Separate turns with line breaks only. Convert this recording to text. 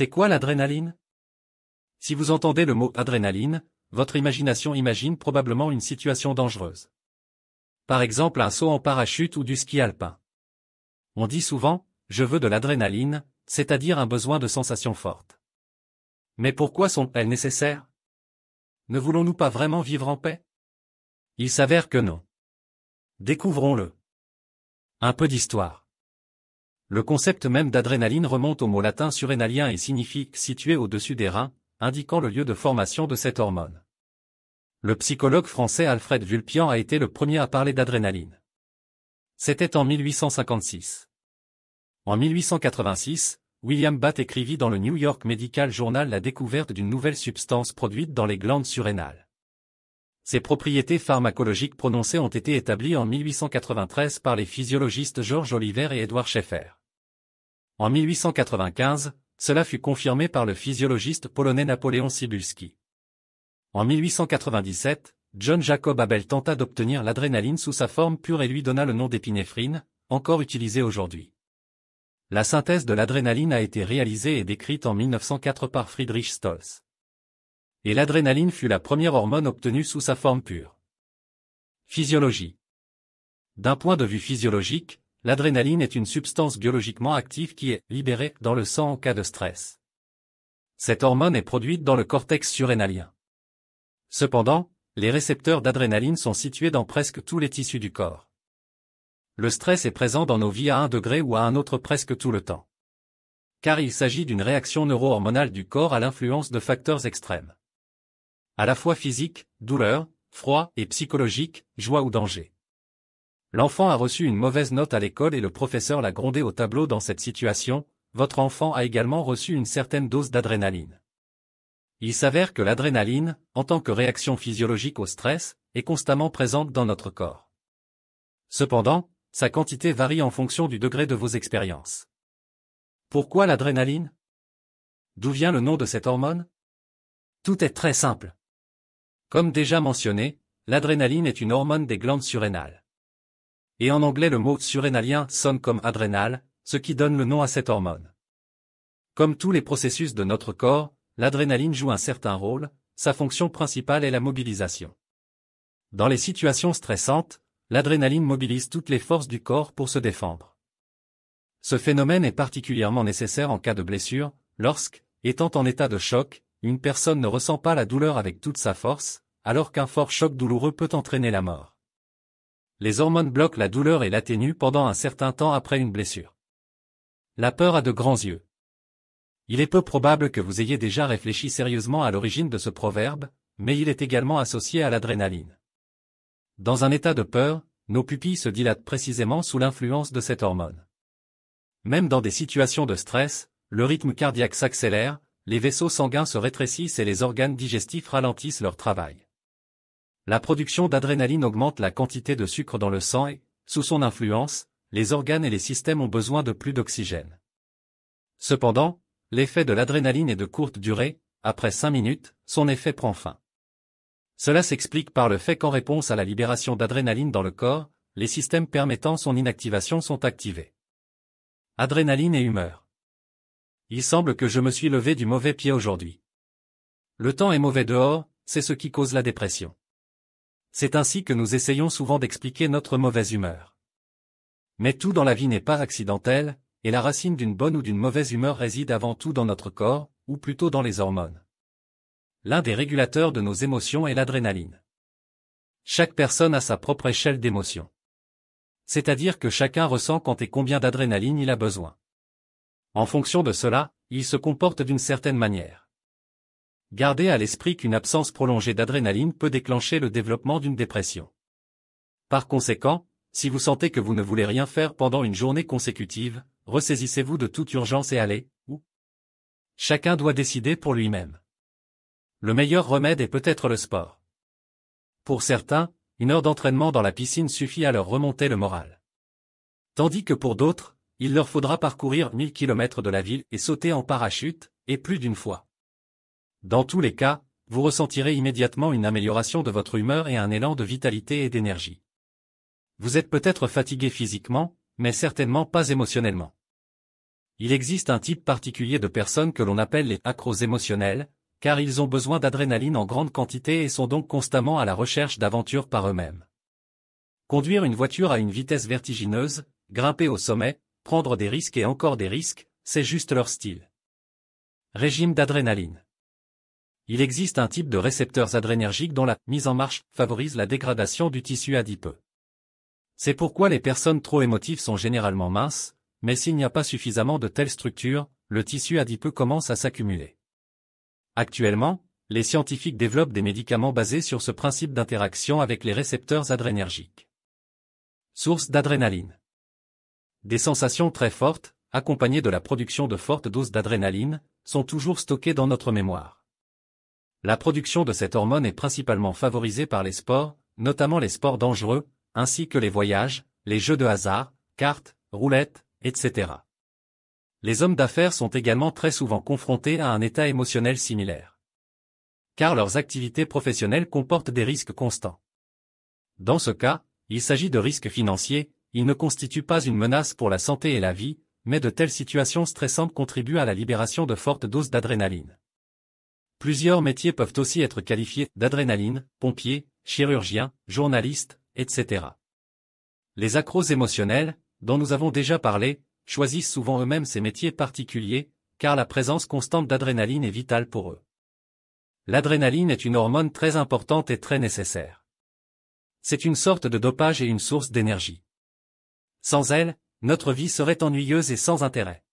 C'est quoi l'adrénaline? Si vous entendez le mot adrénaline, votre imagination imagine probablement une situation dangereuse. Par exemple un saut en parachute ou du ski alpin. On dit souvent, je veux de l'adrénaline, c'est-à-dire un besoin de sensations fortes. Mais pourquoi sont-elles nécessaires? Ne voulons-nous pas vraiment vivre en paix? Il s'avère que non. Découvrons-le. Un peu d'histoire. Le concept même d'adrénaline remonte au mot latin surrénalien et signifie « situé au-dessus des reins », indiquant le lieu de formation de cette hormone. Le psychologue français Alfred Vulpian a été le premier à parler d'adrénaline. C'était en 1856. En 1886, William Batt écrivit dans le New York Medical Journal la découverte d'une nouvelle substance produite dans les glandes surrénales. Ses propriétés pharmacologiques prononcées ont été établies en 1893 par les physiologistes George Oliver et Edward Schaeffer. En 1895, cela fut confirmé par le physiologiste polonais Napoléon Cybulski. En 1897, John Jacob Abel tenta d'obtenir l'adrénaline sous sa forme pure et lui donna le nom d'épinéphrine, encore utilisé aujourd'hui. La synthèse de l'adrénaline a été réalisée et décrite en 1904 par Friedrich Stolz. Et l'adrénaline fut la première hormone obtenue sous sa forme pure. Physiologie. D'un point de vue physiologique, l'adrénaline est une substance biologiquement active qui est libérée dans le sang en cas de stress. Cette hormone est produite dans le cortex surrénalien. Cependant, les récepteurs d'adrénaline sont situés dans presque tous les tissus du corps. Le stress est présent dans nos vies à un degré ou à un autre presque tout le temps. Car il s'agit d'une réaction neuro-hormonale du corps à l'influence de facteurs extrêmes. À la fois physique, douleur, froid, et psychologique, joie ou danger. L'enfant a reçu une mauvaise note à l'école et le professeur l'a grondé au tableau dans cette situation, votre enfant a également reçu une certaine dose d'adrénaline. Il s'avère que l'adrénaline, en tant que réaction physiologique au stress, est constamment présente dans notre corps. Cependant, sa quantité varie en fonction du degré de vos expériences. Pourquoi l'adrénaline? D'où vient le nom de cette hormone? Tout est très simple. Comme déjà mentionné, l'adrénaline est une hormone des glandes surrénales. Et en anglais le mot surrénalien sonne comme adrénal, ce qui donne le nom à cette hormone. Comme tous les processus de notre corps, l'adrénaline joue un certain rôle, sa fonction principale est la mobilisation. Dans les situations stressantes, l'adrénaline mobilise toutes les forces du corps pour se défendre. Ce phénomène est particulièrement nécessaire en cas de blessure, lorsque, étant en état de choc, une personne ne ressent pas la douleur avec toute sa force, alors qu'un fort choc douloureux peut entraîner la mort. Les hormones bloquent la douleur et l'atténuent pendant un certain temps après une blessure. La peur a de grands yeux. Il est peu probable que vous ayez déjà réfléchi sérieusement à l'origine de ce proverbe, mais il est également associé à l'adrénaline. Dans un état de peur, nos pupilles se dilatent précisément sous l'influence de cette hormone. Même dans des situations de stress, le rythme cardiaque s'accélère, les vaisseaux sanguins se rétrécissent et les organes digestifs ralentissent leur travail. La production d'adrénaline augmente la quantité de sucre dans le sang et, sous son influence, les organes et les systèmes ont besoin de plus d'oxygène. Cependant, l'effet de l'adrénaline est de courte durée, après 5 minutes, son effet prend fin. Cela s'explique par le fait qu'en réponse à la libération d'adrénaline dans le corps, les systèmes permettant son inactivation sont activés. Adrénaline et humeur. Il semble que je me suis levé du mauvais pied aujourd'hui. Le temps est mauvais dehors, c'est ce qui cause la dépression. C'est ainsi que nous essayons souvent d'expliquer notre mauvaise humeur. Mais tout dans la vie n'est pas accidentel, et la racine d'une bonne ou d'une mauvaise humeur réside avant tout dans notre corps, ou plutôt dans les hormones. L'un des régulateurs de nos émotions est l'adrénaline. Chaque personne a sa propre échelle d'émotions. C'est-à-dire que chacun ressent quand et combien d'adrénaline il a besoin. En fonction de cela, il se comporte d'une certaine manière. Gardez à l'esprit qu'une absence prolongée d'adrénaline peut déclencher le développement d'une dépression. Par conséquent, si vous sentez que vous ne voulez rien faire pendant une journée consécutive, ressaisissez-vous de toute urgence et allez, où? Chacun doit décider pour lui-même. Le meilleur remède est peut-être le sport. Pour certains, une heure d'entraînement dans la piscine suffit à leur remonter le moral. Tandis que pour d'autres, il leur faudra parcourir 1000 km de la ville et sauter en parachute, et plus d'une fois. Dans tous les cas, vous ressentirez immédiatement une amélioration de votre humeur et un élan de vitalité et d'énergie. Vous êtes peut-être fatigué physiquement, mais certainement pas émotionnellement. Il existe un type particulier de personnes que l'on appelle les accros émotionnels, car ils ont besoin d'adrénaline en grande quantité et sont donc constamment à la recherche d'aventures par eux-mêmes. Conduire une voiture à une vitesse vertigineuse, grimper au sommet, prendre des risques et encore des risques, c'est juste leur style. Régime d'adrénaline. Il existe un type de récepteurs adrénergiques dont la mise en marche favorise la dégradation du tissu adipeux. C'est pourquoi les personnes trop émotives sont généralement minces, mais s'il n'y a pas suffisamment de telles structures, le tissu adipeux commence à s'accumuler. Actuellement, les scientifiques développent des médicaments basés sur ce principe d'interaction avec les récepteurs adrénergiques. Source d'adrénaline. Des sensations très fortes, accompagnées de la production de fortes doses d'adrénaline, sont toujours stockées dans notre mémoire. La production de cette hormone est principalement favorisée par les sports, notamment les sports dangereux, ainsi que les voyages, les jeux de hasard, cartes, roulettes, etc. Les hommes d'affaires sont également très souvent confrontés à un état émotionnel similaire. Car leurs activités professionnelles comportent des risques constants. Dans ce cas, il s'agit de risques financiers, ils ne constituent pas une menace pour la santé et la vie, mais de telles situations stressantes contribuent à la libération de fortes doses d'adrénaline. Plusieurs métiers peuvent aussi être qualifiés d'adrénaline, pompiers, chirurgiens, journalistes, etc. Les accros émotionnels, dont nous avons déjà parlé, choisissent souvent eux-mêmes ces métiers particuliers, car la présence constante d'adrénaline est vitale pour eux. L'adrénaline est une hormone très importante et très nécessaire. C'est une sorte de dopage et une source d'énergie. Sans elle, notre vie serait ennuyeuse et sans intérêt.